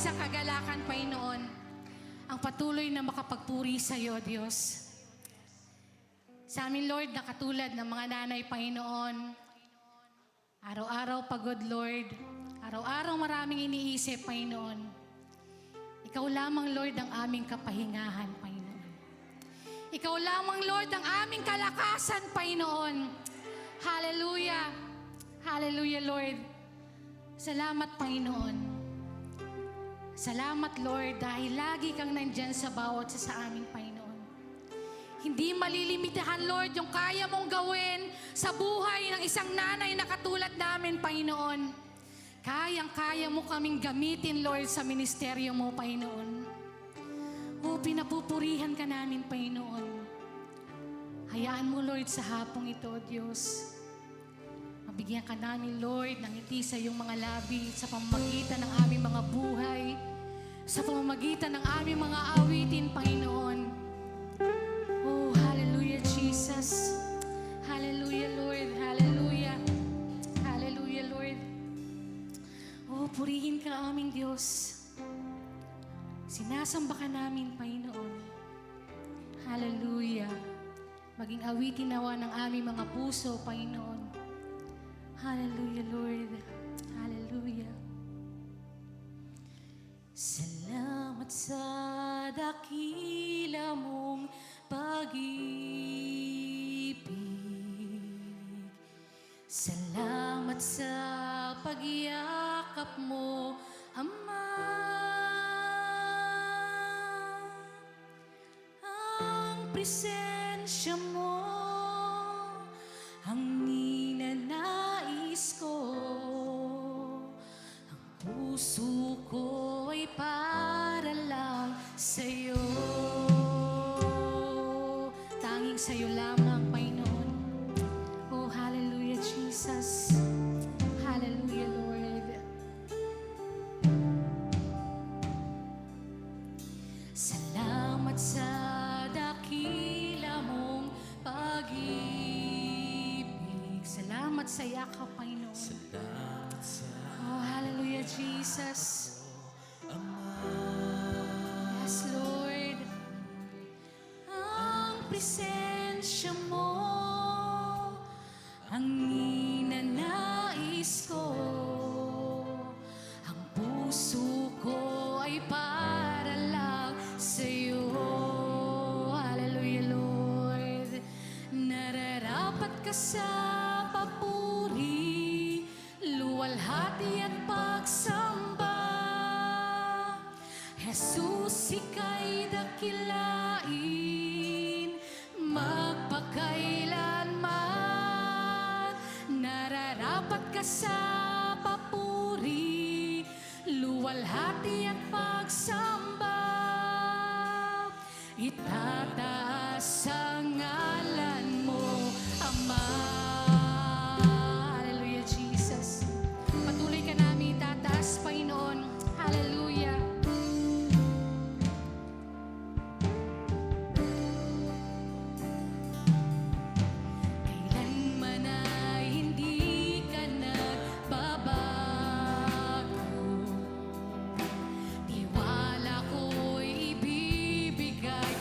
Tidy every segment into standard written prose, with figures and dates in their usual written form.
isang kagalakan, Panginoon, ang patuloy na makapagpuri sa iyo, Diyos. Sa amin, Lord, na katulad ng mga nanay, Panginoon, araw-araw pagod, Lord. Araw-araw maraming iniisip, Panginoon. Ikaw lamang, Lord, ang aming kapahingahan, Panginoon. Ikaw lamang, Lord, ang aming kalakasan, Panginoon. Hallelujah. Hallelujah, Lord. Salamat, Panginoon. Salamat, Lord, dahil lagi kang nandyan sa bawat sa aming, Panginoon. Hindi malilimitahan, Lord, yung kaya mong gawin sa buhay ng isang nanay na katulad namin, Panginoon. Kayang-kaya mo kaming gamitin, Lord, sa ministeryo mo, Panginoon. O, pinapupurihan ka namin, Panginoon. Hayaan mo, Lord, sa hapong ito, Diyos. Mabigyan ka namin, Lord, ng ngiti sa iyong mga labi sa pamamagitan ng aming mga buhay, sa pamamagitan ng aming mga awitin, Panginoon. Oh, hallelujah, Jesus. Hallelujah, Lord. Hallelujah. Hallelujah, Lord. Oh, purihin ka aming Diyos. Sinasamba ka namin, Panginoon. Hallelujah. Maging awitin nawa ng aming mga puso, Panginoon. Hallelujah, Lord. Hallelujah. Salamat sa dakila mong pag-ibig. Salamat sa pagyakap mo, Ama. Ang presensya mo, ang ninanais ko. Ang puso ko ay para lang sa'yo. Tanging sa'yo lamang, Panginoon. Oh, hallelujah, Jesus. Hallelujah, Lord. Salamat sa dakila mong pag-ibig. Salamat sa yakap, Panginoon. Salamat sa Oh, hallelujah, Jesus. Yes, Lord. Ang presensya mo, ang ninanais ko. Ang puso ko ay para lang sa'yo. Hallelujah, Lord. Nararapat ka sa papuri, luwalhati at pagsamba. Jesus, ika'y dakilain, magpakailanman. Nararapat ka sa papuri, luwalhati at pagsamba. Itataas ang ngalan mo, Ama. Hallelujah, Jesus. Patuloy ka namin itataas, Panginoon. Hallelujah. Kailanman ay hindi ka nagbabago. Tiwala ko'y ibibigay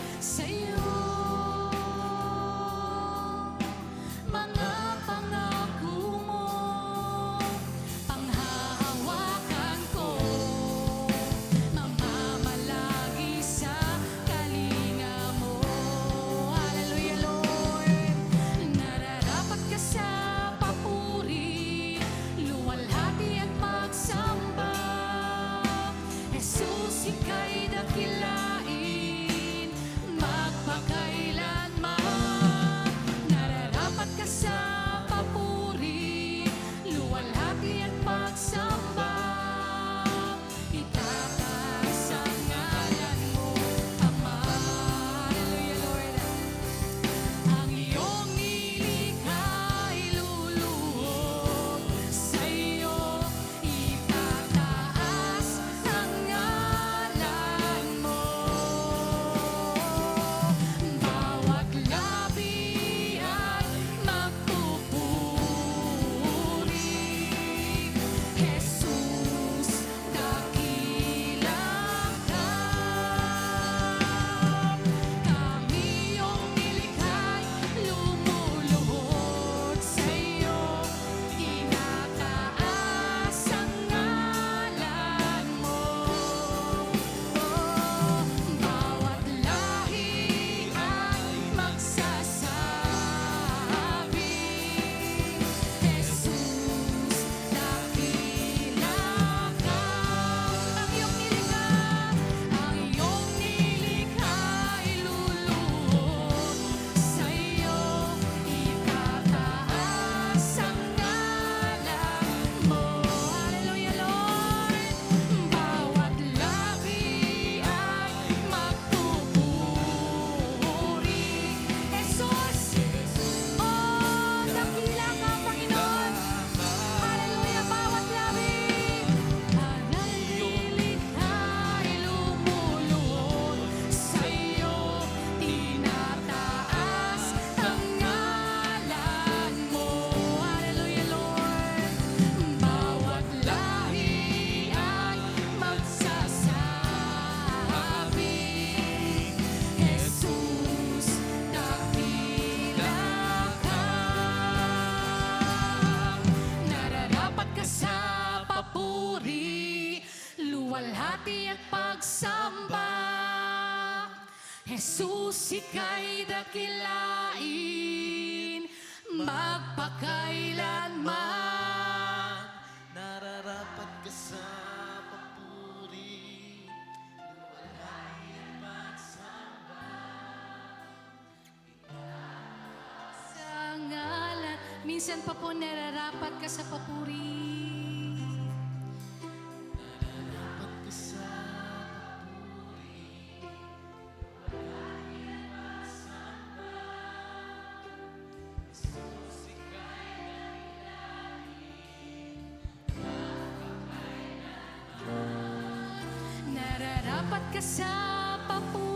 Jesus, ika'y dakilain, magpakailanman. Nararapat ka sa papuri, luwalhati at pagsamba. Sa ngalan, minsan pa po nararapat ka sa papuri. Nararapat ka sa papuri, luwalhati at pagsamba. Jesus, ika'y Nararapat ka sa papuri.